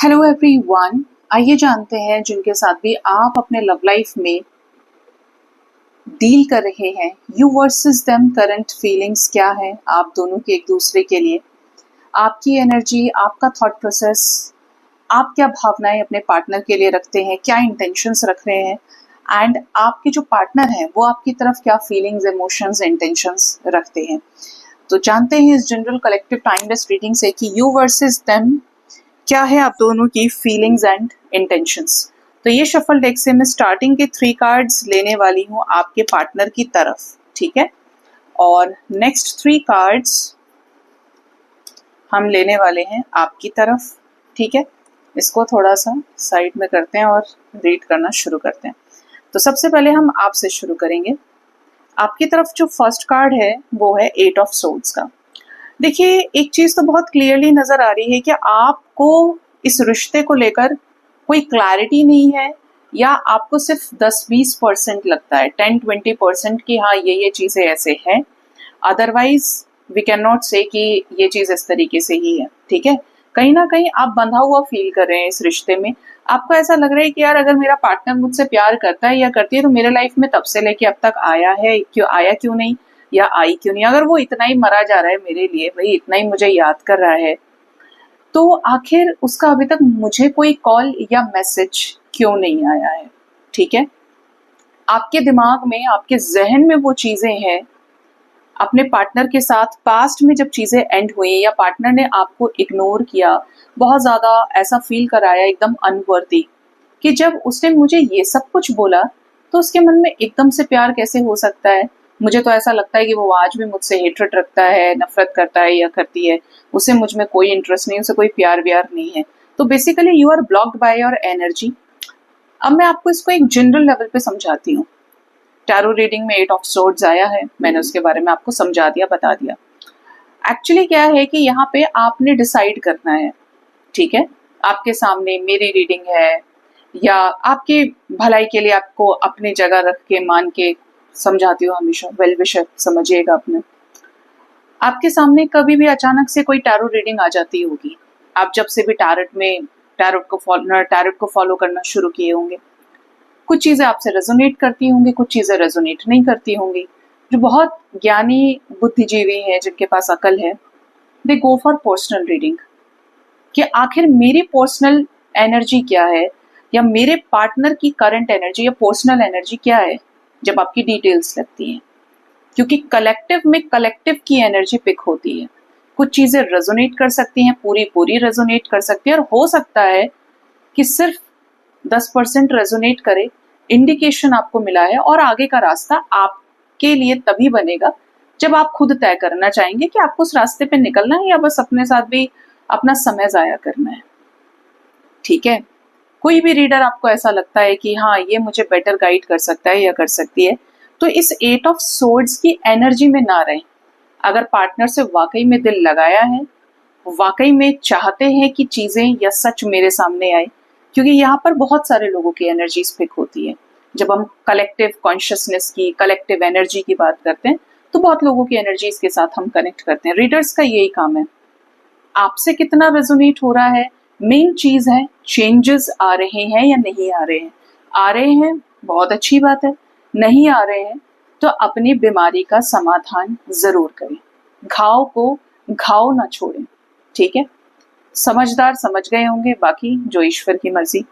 Hello everyone, आइए जानते हैं जिनके साथ भी आप अपने लव लाइफ में डील कर रहे हैं, you versus them current feelings क्या है आप दोनों के एक दूसरे के लिए, आपकी एनर्जी, आपका थॉट प्रोसेस, आप क्या भावनाएं अपने पार्टनर के लिए रखते हैं, क्या इंटेंशंस रख रहे हैं एंड आपके जो पार्टनर हैं वो आपकी तरफ क्या फीलिंग्स, इमोशंस, इंटेंशंस रखते हैं। तो जानते हैं इस जनरल कलेक्टिव टाइमलेस रीडिंग से कि यू वर्सेस देम क्या है आप दोनों की फीलिंग्स एंड इंटेंशंस। तो ये शफल डेक से मैं स्टार्टिंग के 3 कार्ड्स लेने वाली हूँ आपके पार्टनर की तरफ, ठीक है, और नेक्स्ट 3 कार्ड्स हम लेने वाले हैं आपकी तरफ, ठीक है। इसको थोड़ा सा साइड में करते हैं और रीड करना शुरू करते हैं। तो सबसे पहले हम आपसे शुरू करेंगे। आपकी तरफ जो फर्स्ट कार्ड है वो है 8 ऑफ सोर्ड्स का। देखिए, एक चीज तो बहुत क्लियरली नजर आ रही है कि आपको इस रिश्ते को लेकर कोई क्लैरिटी नहीं है, या आपको सिर्फ 10-20% लगता है, 10-20% की हाँ ये चीजें ऐसे है, अदरवाइज वी कैन नॉट से कि ये चीज इस तरीके से ही है, ठीक है। कहीं ना कहीं आप बंधा हुआ फील कर रहे हैं इस रिश्ते में। आपको ऐसा लग रहा है कि यार अगर मेरा पार्टनर मुझसे प्यार करता है या करती है तो मेरे लाइफ में तब से लेके अब तक आया है, क्यों नहीं, या आई क्यों नहीं। अगर वो इतना ही मरा जा रहा है मेरे लिए, भाई इतना ही मुझे याद कर रहा है, तो आखिर उसका अभी तक मुझे कोई कॉल या मैसेज क्यों नहीं आया है, ठीक है। आपके दिमाग में, आपके जहन में वो चीजें हैं अपने पार्टनर के साथ पास्ट में जब चीजें एंड हुई या पार्टनर ने आपको इग्नोर किया, बहुत ज्यादा ऐसा फील कराया एकदम अनवर्दी, कि जब उसने मुझे ये सब कुछ बोला तो उसके मन में एकदम से प्यार कैसे हो सकता है। मुझे तो ऐसा लगता है कि वो आज भी मुझसे हेट्रेट रखता है, नफरत करता है या करती है, उसे मुझ में कोई इंटरेस्ट नहीं, उसे कोई प्यार व्यार नहीं है। तो basically you are blocked by your energy. अब मैं आपको इसको एक जनरल लेवल पे समझाती हूँ। टैरो रीडिंग में 8 ऑफ सोर्ड्स आया है, मैंने उसके बारे में आपको समझा दिया, बता दिया। एक्चुअली क्या है कि यहाँ पे आपने डिसाइड करना है, ठीक है। आपके सामने मेरी रीडिंग है, या आपके भलाई के लिए आपको अपनी जगह रख के मान के समझाती हूँ हमेशा, वेल विशर समझिएगा अपने। आपके सामने कभी भी अचानक से कोई टैरो रीडिंग आ जाती होगी, आप जब से भी टैरोट को फॉलो करना शुरू किए होंगे, कुछ चीजें आपसे रेजोनेट करती होंगी, कुछ चीजें रेजोनेट नहीं करती होंगी। जो बहुत ज्ञानी बुद्धिजीवी हैं, जिनके पास अकल है, दे गो फॉर पर्सनल रीडिंग कि आखिर मेरी पर्सनल एनर्जी क्या है, या मेरे पार्टनर की करंट एनर्जी या पर्सनल एनर्जी क्या है, जब आपकी डिटेल्स लगती हैं। क्योंकि कलेक्टिव में कलेक्टिव की एनर्जी पिक होती है। कुछ चीजें रेजोनेट कर सकती हैं, पूरी रेजोनेट कर सकती है, और हो सकता है कि सिर्फ 10% रेजोनेट करे। इंडिकेशन आपको मिला है और आगे का रास्ता आपके लिए तभी बनेगा जब आप खुद तय करना चाहेंगे कि आपको उस रास्ते पे निकलना है या बस अपने साथ भी अपना समय जाया करना है, ठीक है। कोई भी रीडर आपको ऐसा लगता है कि हाँ ये मुझे बेटर गाइड कर सकता है या कर सकती है, तो इस 8 ऑफ सोर्ड्स की एनर्जी में ना रहें। अगर पार्टनर से वाकई में दिल लगाया है, वाकई में चाहते हैं कि चीजें या सच मेरे सामने आए, क्योंकि यहाँ पर बहुत सारे लोगों की एनर्जी पिक होती है। जब हम कलेक्टिव कॉन्शियसनेस की, कलेक्टिव एनर्जी की बात करते हैं, तो बहुत लोगों की एनर्जीज के साथ हम कनेक्ट करते हैं। रीडर्स का यही काम है, आपसे कितना रेजोनेट हो रहा है। मेन चीज है चेंजेस आ रहे हैं या नहीं आ रहे हैं। आ रहे हैं, बहुत अच्छी बात है। नहीं आ रहे हैं तो अपनी बीमारी का समाधान जरूर करें, घाव को घाव ना छोड़ें, ठीक है। समझदार समझ गए होंगे, बाकी जो ईश्वर की मर्जी।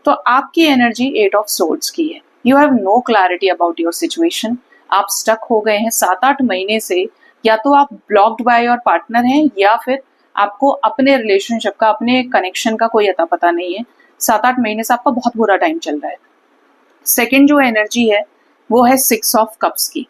तो आपकी एनर्जी 8 ऑफ सोर्ड्स की है। You have no clarity about your situation. आप स्टक हो गए हैं 7-8 महीने से, या तो आप ब्लॉक्ड बाय योर पार्टनर हैं, या फिर आपको अपने रिलेशनशिप का, अपने कनेक्शन का कोई अता पता नहीं है। 7-8 महीने से आपका बहुत बुरा टाइम चल रहा है। सेकेंड जो एनर्जी है वो है 6 ऑफ कप्स की।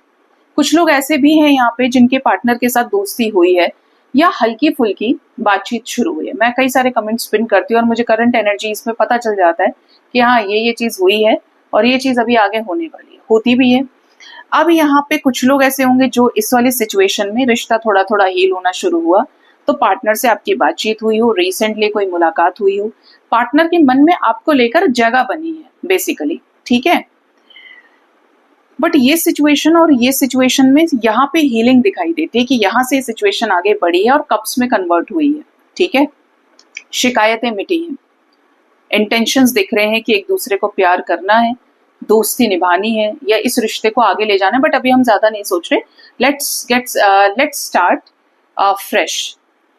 कुछ लोग ऐसे भी हैं यहाँ पे जिनके पार्टनर के साथ दोस्ती हुई है या हल्की फुल्की बातचीत शुरू हुई है। मैं कई सारे कमेंट्स पिन करती हूँ और मुझे करंट एनर्जी इसमें पता चल जाता है कि हाँ ये चीज हुई है और ये चीज अभी आगे होने वाली है, होती भी है। अब यहाँ पे कुछ लोग ऐसे होंगे जो इस वाली सिचुएशन में रिश्ता थोड़ा थोड़ा हील होना शुरू हुआ, तो पार्टनर से आपकी बातचीत हुई हो, रिसेंटली कोई मुलाकात हुई हो, पार्टनर के मन में आपको लेकर जगह बनी है बेसिकली, ठीक है। बट ये सिचुएशन और ये सिचुएशन में यहाँ पे हीलिंग दिखाई देती है कि यहाँ से सिचुएशन आगे बढ़ी है और कप्स में कन्वर्ट हुई है, ठीक है। शिकायतें मिटी हैं, इंटेंशंस दिख रहे हैं कि एक दूसरे को प्यार करना है, दोस्ती निभानी है या इस रिश्ते को आगे ले जाना है, बट अभी हम ज्यादा नहीं सोच रहे। लेट्स स्टार्ट फ्रेश,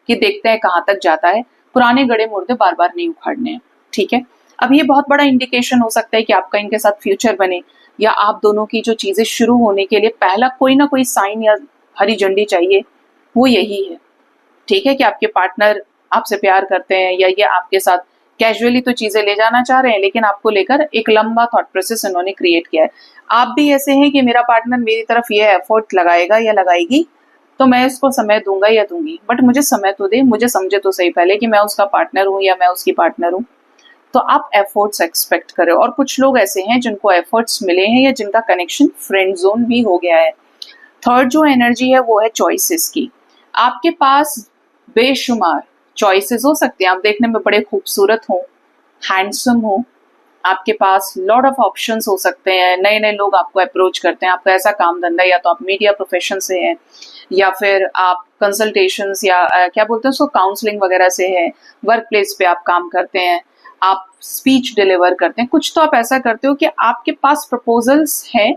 कि देखते हैं कहाँ तक जाता है। पुराने गड़े मुर्दे बार बार नहीं उखाड़ने हैं, ठीक है। अब ये बहुत बड़ा इंडिकेशन हो सकता है कि आपका इनके साथ फ्यूचर बने, या आप दोनों की जो चीजें शुरू होने के लिए पहला कोई ना कोई साइन या हरी झंडी चाहिए, वो यही है, ठीक है, कि आपके पार्टनर आपसे प्यार करते हैं या ये आपके साथ कैजुअली तो चीजें ले जाना चाह रहे हैं, लेकिन आपको लेकर एक लंबा थॉट प्रोसेस उन्होंने क्रिएट किया है। आप भी ऐसे हैं कि मेरा पार्टनर मेरी तरफ ये एफर्ट लगाएगा या लगाएगी तो मैं इसको समय दूंगा या दूंगी, बट मुझे समय तो दे, मुझे समझे तो सही पहले कि मैं उसका पार्टनर हूँ या मैं उसकी पार्टनर हूँ। तो आप एफर्ट्स एक्सपेक्ट करें। और कुछ लोग ऐसे हैं जिनको एफर्ट्स मिले हैं या जिनका कनेक्शन फ्रेंड जोन भी हो गया है। थर्ड जो एनर्जी है वो है चॉइसेस की। आपके पास बेशुमार चॉइसेस हो सकते हैं, आप देखने में बड़े खूबसूरत हो, हैंडसम हो, आपके पास लॉट ऑफ ऑप्शंस हो सकते हैं, नए नए लोग आपको अप्रोच करते हैं, आपका ऐसा काम धंधा, या तो आप मीडिया प्रोफेशन से हैं या फिर आप कंसल्टेशंस या क्या बोलते हैं उसको, काउंसलिंग वगैरह से है, वर्क प्लेस पे आप काम करते हैं, आप स्पीच डिलीवर करते हैं, कुछ तो आप ऐसा करते हो कि आपके पास प्रपोजल्स हैं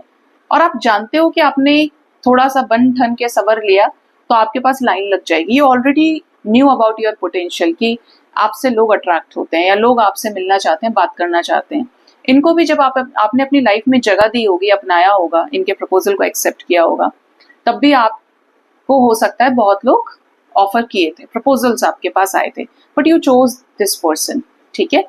और आप जानते हो कि आपने थोड़ा सा बन ठन के सबर लिया तो आपके पास लाइन लग जाएगी। You already knew about your potential कि आपसे लोग अट्रैक्ट होते हैं या लोग आपसे मिलना चाहते हैं, बात करना चाहते हैं। इनको भी जब आपने अपनी लाइफ में जगह दी होगी, अपनाया होगा, इनके प्रपोजल को एक्सेप्ट किया होगा, तब भी आपको हो सकता है बहुत लोग ऑफर किए थे, प्रपोजल्स आपके पास आए थे, but you chose this person, ठीक है।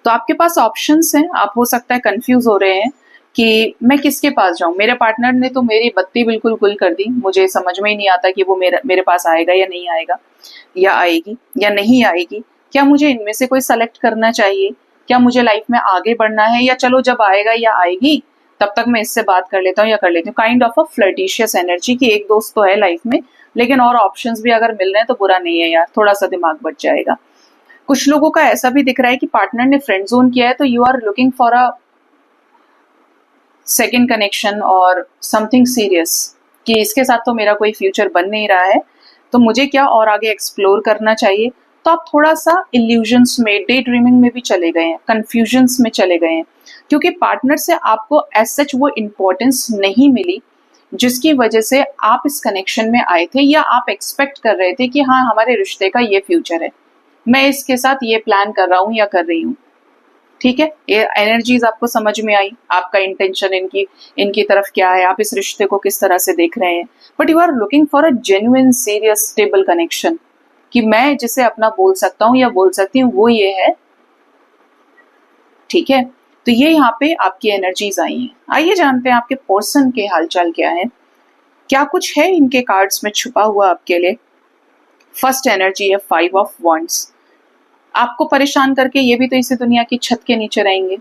तो आपके पास ऑप्शंस हैं, आप हो सकता है कंफ्यूज हो रहे हैं कि मैं किसके पास जाऊं, मेरे पार्टनर ने तो मेरी बत्ती बिल्कुल गुल कर दी, मुझे समझ में ही नहीं आता कि वो मेरे पास आएगा या नहीं आएगा, या आएगी या नहीं आएगी, क्या मुझे इनमें से कोई सेलेक्ट करना चाहिए, क्या मुझे लाइफ में आगे बढ़ना है, या चलो जब आएगा या आएगी तब तक मैं इससे बात कर लेता हूँ या कर लेती हूँ। काइंड ऑफ अ फ्लर्टिशियस एनर्जी की एक दोस्त तो है लाइफ में, लेकिन और ऑप्शंस भी अगर मिल रहे हैं तो बुरा नहीं है यार, थोड़ा सा दिमाग बच जाएगा। कुछ लोगों का ऐसा भी दिख रहा है कि पार्टनर ने फ्रेंड जोन किया है तो you are looking for a second connection और समथिंग सीरियस, कि इसके साथ तो मेरा कोई फ्यूचर बन नहीं रहा है, तो मुझे क्या और आगे एक्सप्लोर करना चाहिए। तो आप थोड़ा सा इल्यूजन्स में, डे ड्रीमिंग में भी चले गए हैं, कंफ्यूजन्स में चले गए हैं, क्योंकि पार्टनर से आपको एज सच वो इम्पोर्टेंस नहीं मिली जिसकी वजह से आप इस कनेक्शन में आए थे, या आप एक्सपेक्ट कर रहे थे कि हाँ हमारे रिश्ते का ये फ्यूचर है, मैं इसके साथ ये प्लान कर रहा हूँ या कर रही हूँ, ठीक है। ये एनर्जीज आपको समझ में आई, आपका इंटेंशन इनकी तरफ क्या है, आप इस रिश्ते को किस तरह से देख रहे हैं, but you are looking for a genuine serious stable connection, कि मैं जिसे अपना बोल सकता हूँ या बोल सकती हूँ वो ये है, ठीक है। तो ये यहाँ पे आपकी एनर्जीज आई हैं। आइए जानते हैं आपके पर्सन के हालचाल क्या है, क्या कुछ है इनके कार्ड्स में छुपा हुआ आपके लिए। फर्स्ट एनर्जी है 5 ऑफ वॉन्ड्स। आपको परेशान करके ये भी तो इसी दुनिया की छत के नीचे रहेंगे,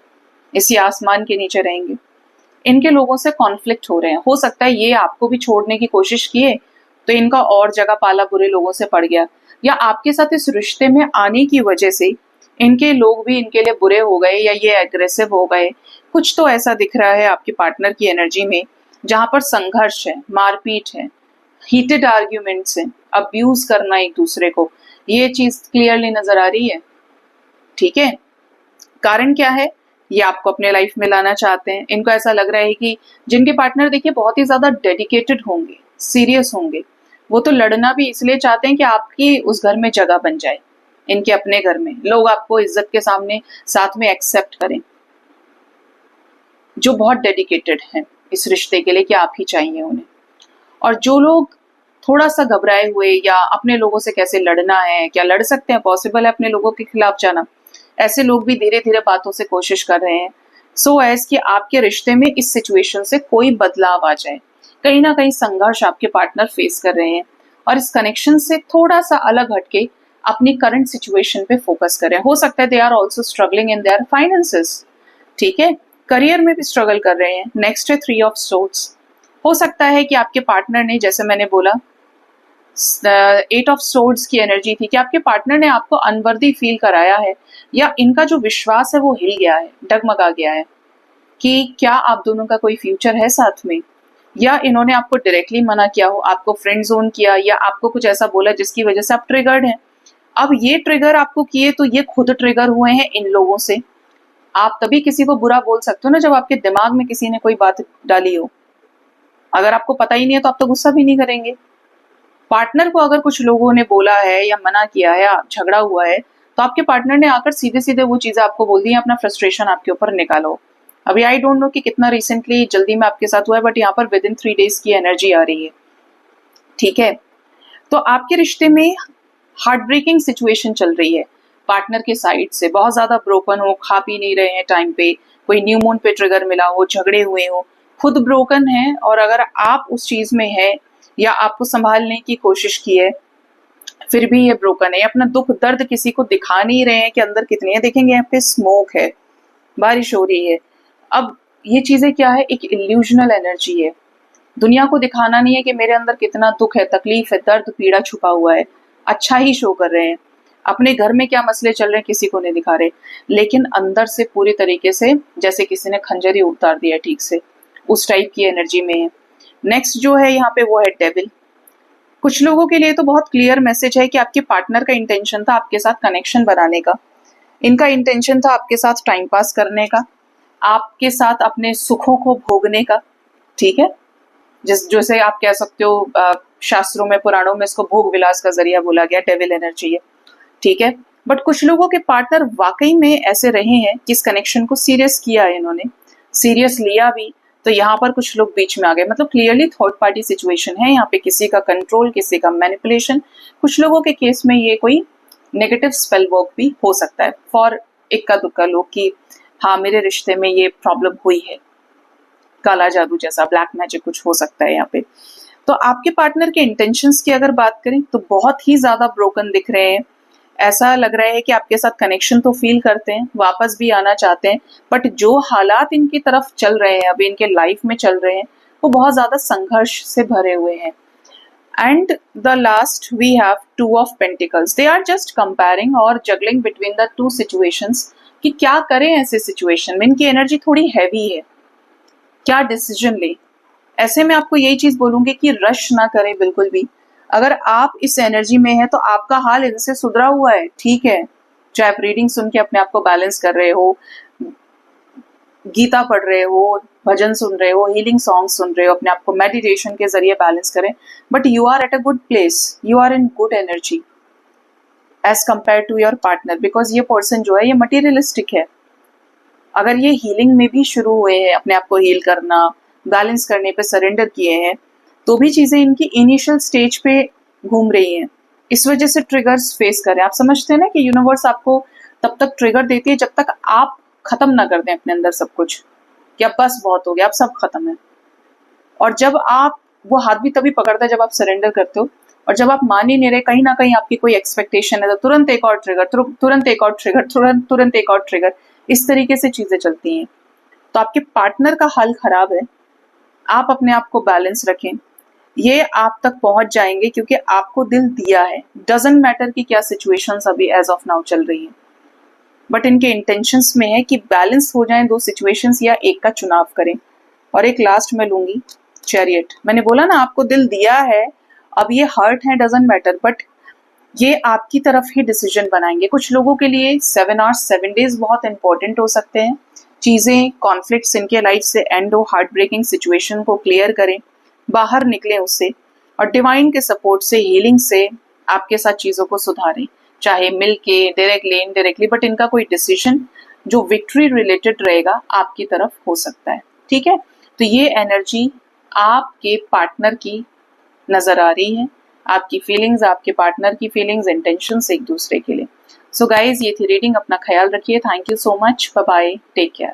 इसी आसमान के नीचे रहेंगे। इनके लोगों से कॉन्फ्लिक्ट हो रहे हैं, हो सकता है ये आपको भी छोड़ने की कोशिश किए तो इनका और जगह पाला बुरे लोगों से पड़ गया, या आपके साथ इस रिश्ते में आने की वजह से इनके लोग भी इनके लिए बुरे हो गए या ये एग्रेसिव हो गए। कुछ तो ऐसा दिख रहा है आपके पार्टनर की एनर्जी में जहां पर संघर्ष है, मारपीट है, हीटेड आर्ग्यूमेंट्स हैं, अब्यूज करना एक दूसरे को, ये चीज क्लियरली नजर आ रही है, ठीक है। कारण क्या है, ये आपको अपने लाइफ में लाना चाहते हैं। इनको ऐसा लग रहा है कि जिनके पार्टनर देखिए बहुत ही ज्यादा डेडिकेटेड होंगे, सीरियस होंगे, वो तो लड़ना भी इसलिए चाहते हैं कि आपकी उस घर में जगह बन जाए, इनके अपने घर में लोग आपको इज्जत के सामने साथ में एक्सेप्ट करें, जो बहुत डेडिकेटेड हैं इस रिश्ते के लिए कि आप ही चाहिए उन्हें। और जो लोग थोड़ा सा घबराए हुए या अपने लोगों से कैसे लड़ना है, क्या लड़ सकते हैं, पॉसिबल है अपने लोगों के खिलाफ जाना, ऐसे लोग भी धीरे धीरे बातों से कोशिश कर रहे हैं सो एज कि आपके रिश्ते में इस सिचुएशन से कोई बदलाव आ जाए। कहीं ना कहीं संघर्ष आपके पार्टनर फेस कर रहे हैं और इस कनेक्शन से थोड़ा सा अलग हटके अपनी करंट सिचुएशन पे फोकस करें। हो सकता है they are also struggling in their finances, ठीक है, करियर में भी स्ट्रगल कर रहे हैं। नेक्स्ट है 3 ऑफ सोर्ड्स। हो सकता है कि आपके पार्टनर ने, जैसे मैंने बोला 8 ऑफ सोर्ड्स की एनर्जी थी, कि आपके पार्टनर ने आपको अनवर्दी फील कराया है, या इनका जो विश्वास है वो हिल गया है, डगमगा गया है कि क्या आप दोनों का कोई फ्यूचर है साथ में, या इन्होंने आपको डायरेक्टली मना किया हो, आपको फ्रेंड जोन किया, या आपको कुछ ऐसा बोला जिसकी वजह से आप ट्रिगर्ड हैं। अब ये ट्रिगर आपको किए तो ये खुद ट्रिगर हुए हैं इन लोगों से। आप तभी किसी को बुरा बोल सकते हो ना जब आपके दिमाग में किसी ने कोई बात डाली हो। अगर आपको पता ही नहीं है तो आप तो गुस्सा भी नहीं करेंगे। पार्टनर को अगर कुछ लोगों ने बोला है या मना किया है, झगड़ा हुआ है, तो आपके पार्टनर ने आकर सीधे सीधे वो चीजें आपको बोल दी, अपना फ्रस्ट्रेशन आपके ऊपर निकालो। अभी आई डोंट नो कि कितना रिसेंटली जल्दी में आपके साथ हुआ है, बट यहाँ पर विद इन 3 days की एनर्जी आ रही है। ठीक है, तो आपके रिश्ते में हार्ट ब्रेकिंग सिचुएशन चल रही है। पार्टनर के साइड से बहुत ज्यादा ब्रोकन हो, खा पी नहीं रहे हैं टाइम पे, कोई न्यू मून पे ट्रिगर मिला हो, झगड़े हुए हो, खुद ब्रोकन है, और अगर आप उस चीज में है या आपको संभालने की कोशिश की है फिर भी ये ब्रोकन है, अपना दुख दर्द किसी को दिखा नहीं रहे हैं कि अंदर कितनी है। देखेंगे यहाँ पे स्मोक है, बारिश हो रही है। अब ये चीजें क्या है, एक इल्यूजनल एनर्जी है। दुनिया को दिखाना नहीं है कि मेरे अंदर कितना दुख है, तकलीफ है, दर्द पीड़ा छुपा हुआ है। अच्छा ही शो कर रहे हैं, अपने घर में क्या मसले चल रहे हैं किसी को नहीं दिखा रहे, लेकिन अंदर से पूरी तरीके से जैसे किसी ने खंजर ही उतार दिया ठीक से, उस टाइप की एनर्जी में है। नेक्स्ट जो है यहाँ पे वो है डेविल। कुछ लोगों के लिए तो बहुत क्लियर मैसेज है कि आपके पार्टनर का इंटेंशन था आपके साथ कनेक्शन बनाने का, इनका इंटेंशन था आपके साथ टाइम पास करने का, आपके साथ अपने सुखों को भोगने का। ठीक है, जैसे आप कह सकते हो शास्त्रों में पुराणों में इसको भोग विलास का जरिया बोला गया, डेविल एनर्जी है। ठीक है, बट कुछ लोगों के पार्टनर वाकई में ऐसे रहे हैं कि इस कनेक्शन को सीरियस किया है, इन्होंने सीरियस लिया भी, तो यहाँ पर कुछ लोग बीच में आ गए। मतलब क्लियरली थर्ड पार्टी सिचुएशन है यहाँ पे, किसी का कंट्रोल, किसी का मैनिपुलेशन। कुछ लोगों के केस में ये कोई नेगेटिव स्पेल वर्क भी हो सकता है फॉर इक्का दुक्का लोग कि हाँ मेरे रिश्ते में ये प्रॉब्लम हुई है, काला जादू जैसा, ब्लैक मैजिक कुछ हो सकता है यहाँ पे। तो आपके पार्टनर के इंटेंशंस की अगर बात करें तो बहुत ही ज्यादा ब्रोकन दिख रहे हैं। ऐसा लग रहा है कि आपके साथ कनेक्शन तो फील करते हैं, वापस भी आना चाहते हैं, बट जो हालात इनकी तरफ चल रहे हैं, अभी इनके लाइफ में चल रहे हैं, वो बहुत ज्यादा संघर्ष से भरे हुए हैं। And the last we have 2 of Pentacles। They are just comparing और जगलिंग बिटवीन द 2 सिचुएशंस कि क्या करें ऐसे सिचुएशन में। इनकी एनर्जी थोड़ी हैवी है, क्या डिसीजन ले। ऐसे में आपको यही चीज बोलूंगी कि रश ना करें बिल्कुल भी। अगर आप इस एनर्जी में है तो आपका हाल इनसे सुधरा हुआ है, ठीक है, चाहे आप रीडिंग सुन के अपने आप को बैलेंस कर रहे हो, गीता पढ़ रहे हो, भजन सुन रहे हो, हीलिंग सॉन्ग सुन रहे हो, अपने आप को मेडिटेशन के जरिए बैलेंस करें, but you are at a good place, you are in good energy as compare to your partner, because ये पर्सन जो है ये मटीरियलिस्टिक है। अगर ये हीलिंग में भी शुरू हुए हैं, अपने आप को हील करना, बैलेंस करने पे सरेंडर किए हैं, तो भी चीजें इनकी इनिशियल स्टेज पे घूम रही हैं, इस वजह से ट्रिगर्स फेस कर रहे हैं। आप समझते हैं ना कि यूनिवर्स आपको तब तक ट्रिगर देती है जब तक आप खत्म ना कर दें अपने अंदर सब कुछ, कि अब बस बहुत हो गया, अब सब खत्म है। और जब आप, वो हाथ भी तभी पकड़ता है जब आप सरेंडर करते हो, और जब आप मान ही नहीं रहे, कहीं ना कहीं आपकी कोई एक्सपेक्टेशन है, तो तुरंत एक और ट्रिगर, तुरंत एक और ट्रिगर, तुरंत एक और ट्रिगर, इस तरीके से चीजें चलती हैं। तो आपके पार्टनर का हाल खराब है, आप अपने आप को बैलेंस रखें, ये आप तक पहुंच जाएंगे क्योंकि आपको दिल दिया है। डजंट मैटर कि क्या सिचुएशंस अभी एज ऑफ नाउ चल रही हैं, बट इनके इंटेंशंस में है कि बैलेंस हो जाएं 2 सिचुएशंस या एक का चुनाव करें। और एक लास्ट में लूंगी चैरियट। मैंने बोला ना आपको दिल दिया है, अब ये हर्ट है, डजंट मैटर, बट ये आपकी तरफ ही डिसीजन बनाएंगे। कुछ लोगों के लिए 7 hours 7 days बहुत इंपॉर्टेंट हो सकते हैं। चीजें, कॉन्फ्लिक्ट्स इनके लाइफ से एंड हो, हार्ट ब्रेकिंग सिचुएशन को क्लियर करें, बाहर निकले उससे, और डिवाइन के सपोर्ट से, हीलिंग से आपके साथ चीजों को सुधारें, चाहे मिल के, डायरेक्टली, इनडायरेक्टली, बट इनका कोई डिसीजन जो विक्ट्री रिलेटेड रहेगा आपकी तरफ हो सकता है। ठीक है, तो ये एनर्जी आपके पार्टनर की नजर आ रही है, आपकी फीलिंग्स, आपके पार्टनर की फीलिंग्स, इंटेंशंस एक दूसरे के लिए। सो गाइज, ये थी रीडिंग, अपना ख्याल रखिए। Thank you so much, bye bye, take care.